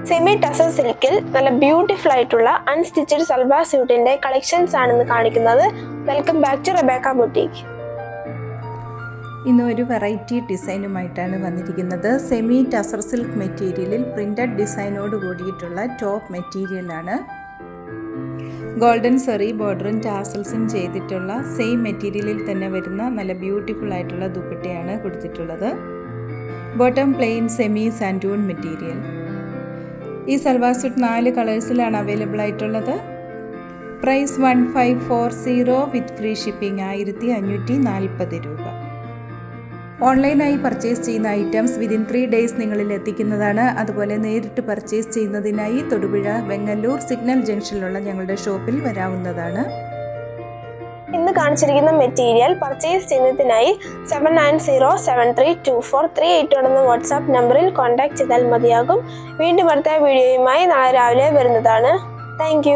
Semi tussar സിൽക്കിൽ നല്ല beautiful ആയിട്ടുള്ള അൺസ്റ്റിച്ചഡ് സൽവാർ സ്യൂട്ടിന്റെ കളക്ഷൻസ് ആണെന്ന് കാണിക്കുന്നത്. Welcome back to Rebecca boutique. ഇന്ന് ഒരു വെറൈറ്റി ഡിസൈനുമായിട്ടാണ് വന്നിരിക്കുന്നത്. സെമി ടസർ സിൽക്ക് മെറ്റീരിയലിൽ പ്രിന്റഡ് ഡിസൈനോട് കൂടിയിട്ടുള്ള ടോപ്പ് മെറ്റീരിയലാണ്. ഗോൾഡൻ സെറി ബോർഡറും ടാസൽസും ചെയ്തിട്ടുള്ള സെയിം മെറ്റീരിയലിൽ തന്നെ വരുന്ന നല്ല ബ്യൂട്ടിഫുൾ ആയിട്ടുള്ള ദുപ്പട്ടയാണ് കൊടുത്തിട്ടുള്ളത്. ബോട്ടം പ്ലെയിൻ സെമി സാൻഡൂൺ മെറ്റീരിയൽ. ഈ സൽവാർ സ്യൂട്ട് 4 കളേഴ്സിലാണ് അവൈലബിൾ ആയിട്ടുള്ളത്. പ്രൈസ് 1540 വിത്ത് ഫ്രീ ഷിപ്പിംഗ് 1540 രൂപ. ഓൺലൈനായി പർച്ചേസ് ചെയ്യുന്ന ഐറ്റംസ് വിതിൻ 3 ഡേയ്സ് നിങ്ങളിൽ എത്തിക്കുന്നതാണ്. അതുപോലെ നേരിട്ട് പർച്ചേസ് ചെയ്യുന്നതിനായി തൊടുപുഴ, വെങ്ങല്ലൂർ സിഗ്നൽ ജംഗ്ഷനിലുള്ള ഞങ്ങളുടെ ഷോപ്പിൽ വരാവുന്നതാണ്. ഇന്ന് കാണിച്ചിരിക്കുന്ന മെറ്റീരിയൽ പർച്ചേസ് ചെയ്യുന്നതിനായി 7907324381 എന്ന വാട്സാപ്പ് നമ്പറിൽ കോൺടാക്ട് ചെയ്താൽ മതിയാകും. വീണ്ടും അടുത്ത വീഡിയോയുമായി നാളെ രാവിലെ വരുന്നതാണ്. താങ്ക്